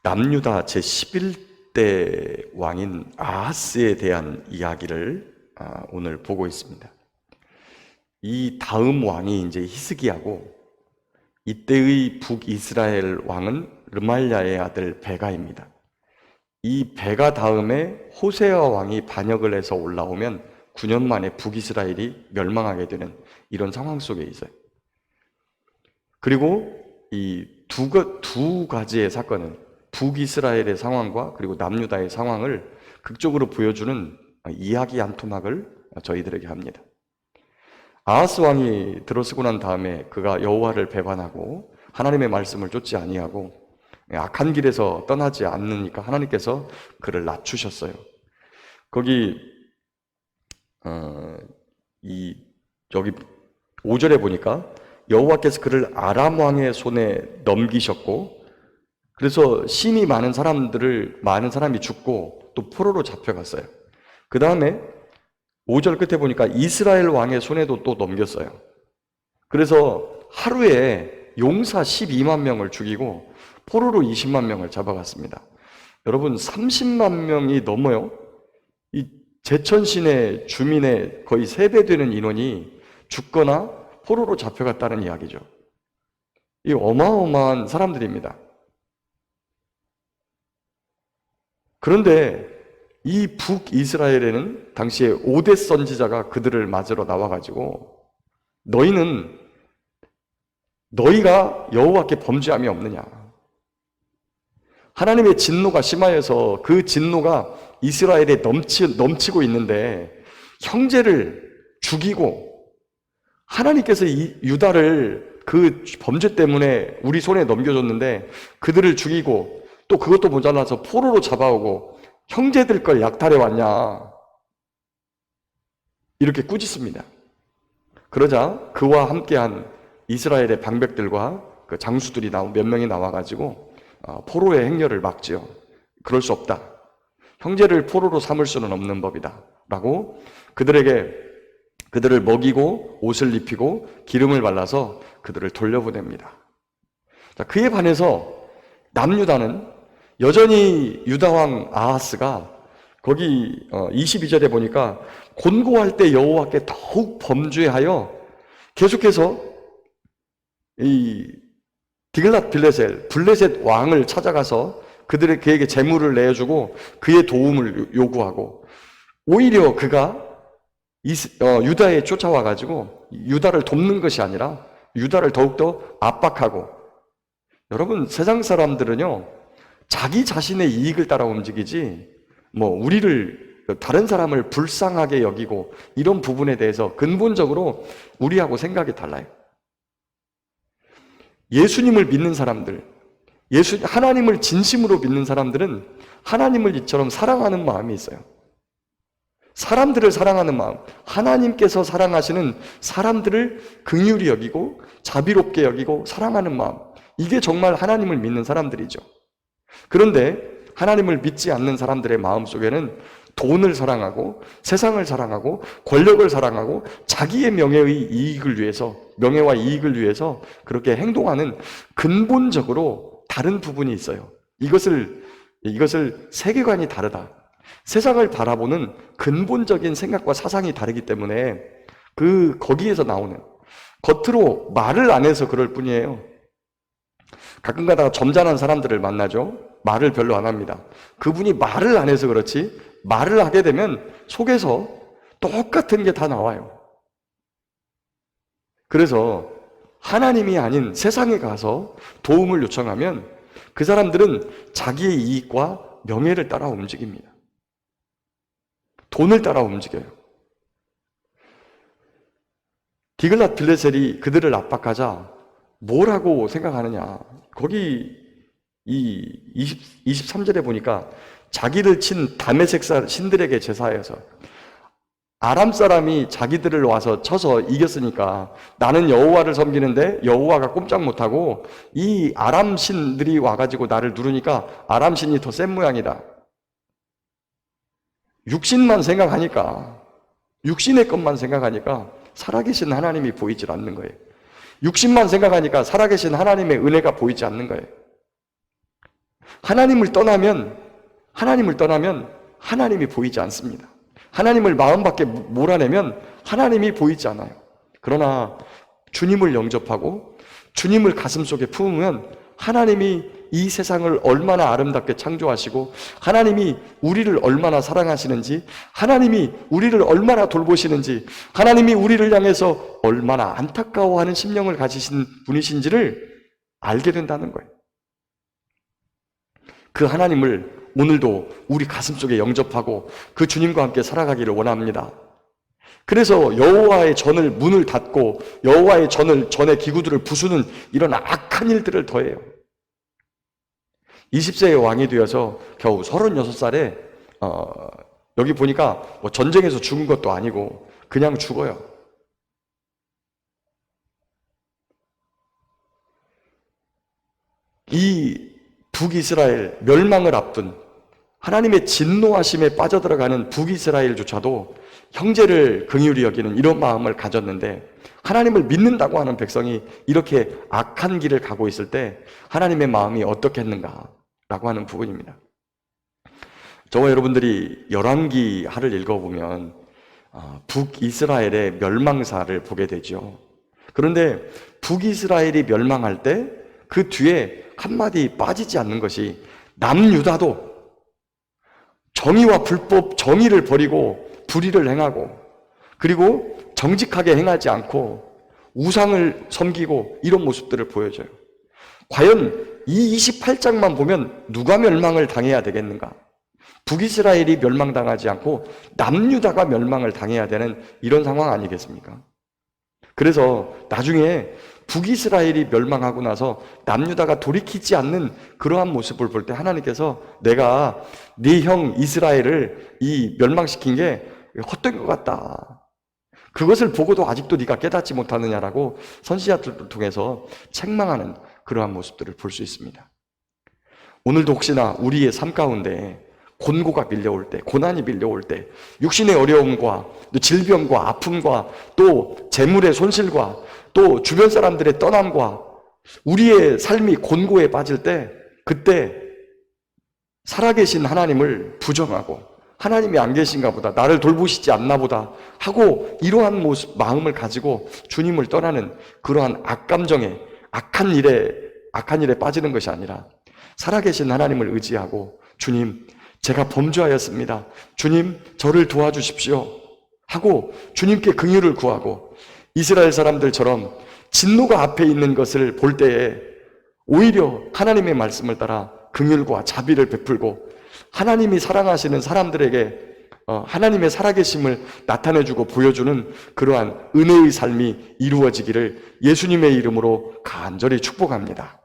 남유다 제11대 왕인 아하스에 대한 이야기를 오늘 보고 있습니다. 이 다음 왕이 이제 히스기야고, 이때의 북이스라엘 왕은 르말야의 아들 베가입니다. 이 베가 다음에 호세아 왕이 반역을 해서 올라오면 9년 만에 북이스라엘이 멸망하게 되는 이런 상황 속에 있어요. 그리고 이 두 가지의 사건은 북이스라엘의 상황과 그리고 남유다의 상황을 극적으로 보여주는 이야기 한 토막을 저희들에게 합니다. 아하스 왕이 들어서고 난 다음에 그가 여호와를 배반하고 하나님의 말씀을 쫓지 아니하고 악한 길에서 떠나지 않으니까 하나님께서 그를 낮추셨어요. 거기 여기 5절에 보니까 여호와께서 그를 아람 왕의 손에 넘기셨고, 그래서 신이 많은 사람이 죽고 또 포로로 잡혀갔어요. 그 다음에 5절 끝에 보니까 이스라엘 왕의 손에도 또 넘겼어요. 그래서 하루에 용사 12만 명을 죽이고 포로로 20만 명을 잡아갔습니다. 여러분, 30만 명이 넘어요. 이 제천신의 주민의 거의 3배 되는 인원이 죽거나 포로로 잡혀갔다는 이야기죠. 이 어마어마한 사람들입니다. 그런데 이 북이스라엘에는 당시에 5대 선지자가 그들을 맞으러 나와가지고 너희가 여호와께 범죄함이 없느냐, 하나님의 진노가 심하여서 그 진노가 이스라엘에 넘치고 있는데 형제를 죽이고, 하나님께서 이 유다를 그 범죄 때문에 우리 손에 넘겨줬는데 그들을 죽이고 또 그것도 모자라서 포로로 잡아오고 형제들 걸 약탈해 왔냐, 이렇게 꾸짖습니다. 그러자 그와 함께한 이스라엘의 방백들과 그 장수들이 몇 명이 나와가지고 포로의 행렬을 막지요. 그럴 수 없다, 형제를 포로로 삼을 수는 없는 법이다 라고 그들을 먹이고 옷을 입히고 기름을 발라서 그들을 돌려보냅니다. 자, 그에 반해서 남유다는 여전히 유다왕 아하스가 거기 22절에 보니까 곤고할 때 여호와께 더욱 범죄하여 계속해서 이 블레셋 왕을 찾아가서 그에게 재물을 내주고 그의 도움을 요구하고, 오히려 그가 유다에 쫓아와가지고 유다를 돕는 것이 아니라 유다를 더욱더 압박하고, 여러분, 세상 사람들은요 자기 자신의 이익을 따라 움직이지 우리를, 다른 사람을 불쌍하게 여기고 이런 부분에 대해서 근본적으로 우리하고 생각이 달라요. 예수님을 믿는 사람들, 하나님을 진심으로 믿는 사람들은 하나님을 이처럼 사랑하는 마음이 있어요. 사람들을 사랑하는 마음, 하나님께서 사랑하시는 사람들을 긍휼히 여기고 자비롭게 여기고 사랑하는 마음, 이게 정말 하나님을 믿는 사람들이죠. 그런데 하나님을 믿지 않는 사람들의 마음속에는 돈을 사랑하고 세상을 사랑하고 권력을 사랑하고 자기의 명예와 이익을 위해서 그렇게 행동하는 근본적으로 다른 부분이 있어요. 이것을 세계관이 다르다, 세상을 바라보는 근본적인 생각과 사상이 다르기 때문에 거기에서 나오는, 겉으로 말을 안 해서 그럴 뿐이에요. 가끔 가다가 점잖은 사람들을 만나죠. 말을 별로 안 합니다. 그분이 말을 안 해서 그렇지, 말을 하게 되면 속에서 똑같은 게 다 나와요. 그래서 하나님이 아닌 세상에 가서 도움을 요청하면 그 사람들은 자기의 이익과 명예를 따라 움직입니다. 돈을 따라 움직여요. 디글랏 빌레셀이 그들을 압박하자 뭐라고 생각하느냐, 거기 23절에 보니까 자기를 친 다메섹 신들에게 제사해서 아람 사람이 자기들을 와서 쳐서 이겼으니까 나는 여호와를 섬기는데 여호와가 꼼짝 못하고 이 아람 신들이 와가지고 나를 누르니까 아람 신이 더 센 모양이다. 육신의 것만 생각하니까 살아계신 하나님이 보이질 않는 거예요. 육신만 생각하니까 살아계신 하나님의 은혜가 보이지 않는 거예요. 하나님을 떠나면 하나님이 보이지 않습니다. 하나님을 마음 밖에 몰아내면 하나님이 보이지 않아요. 그러나 주님을 영접하고 주님을 가슴속에 품으면 하나님이 이 세상을 얼마나 아름답게 창조하시고 하나님이 우리를 얼마나 사랑하시는지, 하나님이 우리를 얼마나 돌보시는지, 하나님이 우리를 향해서 얼마나 안타까워하는 심령을 가지신 분이신지를 알게 된다는 거예요. 그 하나님을 오늘도 우리 가슴속에 영접하고 그 주님과 함께 살아가기를 원합니다. 그래서 여호와의 전을 문을 닫고 여호와의 전의 기구들을 부수는 이런 악한 일들을 더해요. 20세의 왕이 되어서 겨우 36살에 여기 보니까 뭐 전쟁에서 죽은 것도 아니고 그냥 죽어요. 이 북이스라엘 멸망을 앞둔 하나님의 진노하심에 빠져들어가는 북이스라엘조차도 형제를 긍휼히 여기는 이런 마음을 가졌는데, 하나님을 믿는다고 하는 백성이 이렇게 악한 길을 가고 있을 때 하나님의 마음이 어떻겠는가라고 하는 부분입니다. 저와 여러분들이 열왕기하를 읽어보면 북이스라엘의 멸망사를 보게 되죠. 그런데 북이스라엘이 멸망할 때 그 뒤에 한마디 빠지지 않는 것이, 남유다도 정의와 불법, 정의를 버리고 불의를 행하고, 그리고 정직하게 행하지 않고 우상을 섬기고 이런 모습들을 보여줘요. 과연 이 28장만 보면 누가 멸망을 당해야 되겠는가? 북이스라엘이 멸망당하지 않고 남유다가 멸망을 당해야 되는 이런 상황 아니겠습니까? 그래서 나중에 북이스라엘이 멸망하고 나서 남유다가 돌이키지 않는 그러한 모습을 볼 때 하나님께서 내가 네 형 이스라엘을 이 멸망시킨 게 헛된 것 같다, 그것을 보고도 아직도 네가 깨닫지 못하느냐라고 선지자들을 통해서 책망하는 그러한 모습들을 볼 수 있습니다. 오늘도 혹시나 우리의 삶 가운데 곤고가 밀려올 때, 고난이 밀려올 때, 육신의 어려움과 또 질병과 아픔과 또 재물의 손실과 또 주변 사람들의 떠남과 우리의 삶이 곤고에 빠질 때, 그때 살아계신 하나님을 부정하고 하나님이 안 계신가 보다, 나를 돌보시지 않나 보다 하고 이러한 모습, 마음을 가지고 주님을 떠나는 그러한 악감정에, 악한 일에 빠지는 것이 아니라 살아계신 하나님을 의지하고, 주님, 제가 범죄하였습니다, 주님 저를 도와주십시오 하고 주님께 긍휼을 구하고, 이스라엘 사람들처럼 진노가 앞에 있는 것을 볼 때에 오히려 하나님의 말씀을 따라 긍휼과 자비를 베풀고 하나님이 사랑하시는 사람들에게 하나님의 살아계심을 나타내주고 보여주는 그러한 은혜의 삶이 이루어지기를 예수님의 이름으로 간절히 축복합니다.